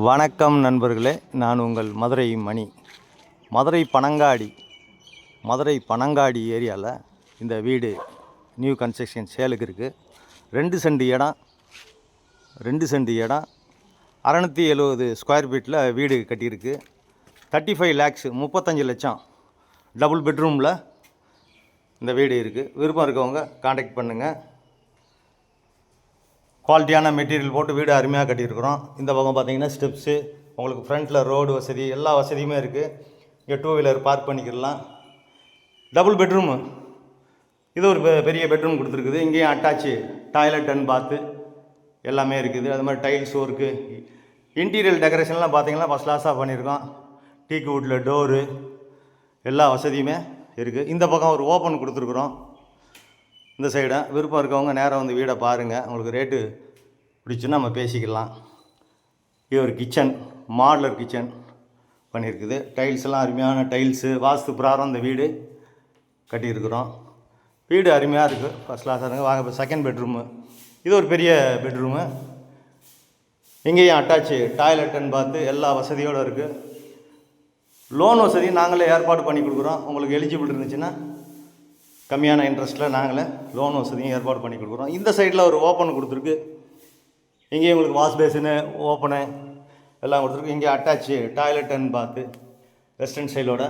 வணக்கம் நண்பர்களே, நான் உங்கள் மதுரை மணி. மதுரை பனங்காடி ஏரியாவில் இந்த வீடு நியூ கன்ஸ்ட்ரக்ஷன் சேலுக்கு இருக்குது. 2 சென்ட் இடம் 670 ஸ்கொயர் ஃபீட்டில் வீடு கட்டியிருக்கு. 35 lakhs 35 லட்சம் டபுள் பெட்ரூமில் இந்த வீடு இருக்குது. விருப்பம் இருக்கவங்க காண்டாக்ட் பண்ணுங்கள். குவாலிட்டியான மெட்டீரியல் போட்டு வீடு அருமையாக கட்டியிருக்கிறோம். இந்த பக்கம் பார்த்தீங்கன்னா ஸ்டெப்ஸு, உங்களுக்கு ஃப்ரண்ட்டில் ரோடு வசதி, எல்லா வசதியுமே இருக்குது. இங்கே 2 வீலர் பார்க் பண்ணிக்கலாம். டபுள் பெட்ரூமு, இது ஒரு பெரிய பெட்ரூம் கொடுத்துருக்குது. இங்கேயும் அட்டாச்சு டாய்லெட் அண்ட் பாத்து எல்லாமே இருக்குது. அது மாதிரி டைல்ஸ் ஒர்க்கு, இன்டீரியர் டெக்கரேஷன்லாம் பார்த்தீங்கன்னா ஃபஸ்ட் கிளாஸாக பண்ணியிருக்கோம். டீக்கு வுட்டில் டோரு, எல்லா வசதியுமே இருக்குது. இந்த பக்கம் ஒரு ஓப்பன் கொடுத்துருக்குறோம். இந்த சைடை விருப்பம் இருக்கவங்க நேராக வந்து வீடை பாருங்கள். உங்களுக்கு ரேட்டு பிடிச்சுன்னா நம்ம பேசிக்கலாம். இது ஒரு கிச்சன், மாடலர் கிச்சன் பண்ணியிருக்குது. டைல்ஸ் எல்லாம் அருமையான டைல்ஸு, வாஸ்து பிரகாரம் இந்த வீடு கட்டியிருக்கிறோம். வீடு அருமையாக இருக்குது, ஃபஸ்ட் கிளாஸாக இருக்குது. வாங்க இப்போ செகண்ட் பெட்ரூமு, இது ஒரு பெரிய பெட்ரூமு. இங்கேயும் அட்டாச்சு டாய்லெட் அண்ட் பாத்து எல்லா வசதியோடு இருக்குது. லோன் வசதி நாங்களே ஏற்பாடு பண்ணி கொடுக்குறோம். உங்களுக்கு எலிஜிபிள் இருந்துச்சுன்னா கம்மியான இன்ட்ரெஸ்ட்டில் நாங்களே லோன் வசதியும் ஏற்பாடு பண்ணி கொடுக்குறோம். இந்த சைடில் ஒரு ஓப்பன் கொடுத்துருக்கு. இங்கேயும் உங்களுக்கு வாஷ் பேசினு ஓப்பனு எல்லாம் கொடுத்துருக்கு. இங்கே அட்டாச்சு டாய்லெட் அண்ட் பாத்து வெஸ்டர்ன் ஸ்டைலோட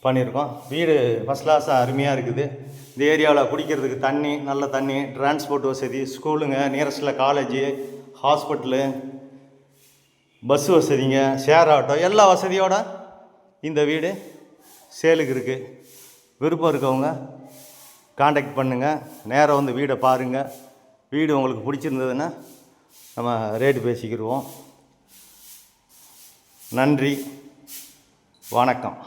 பண்ணியிருக்கோம். வீடு ஃபஸ்ட் கிளாஸாக அருமையாக இருக்குது. இந்த ஏரியாவில் குடிக்கிறதுக்கு தண்ணி, நல்ல தண்ணி, டிரான்ஸ்போர்ட் வசதி, ஸ்கூலுங்க, நியரஸ்ட்டில் காலேஜு, ஹாஸ்பிட்டலு, பஸ் வசதிங்க, ஷேர் ஆட்டோ எல்லா வசதியோடு இந்த வீடு சேலுக்கு இருக்குது. விருப்பம் இருக்கவங்க காண்டாக்ட் பண்ணுங்கள். நேராக வந்து வீடை பாருங்கள். வீடு உங்களுக்கு பிடிச்சிருந்ததுன்னா நம்ம ரேட்டு பேசிக்கிடுவோம். நன்றி, வணக்கம்.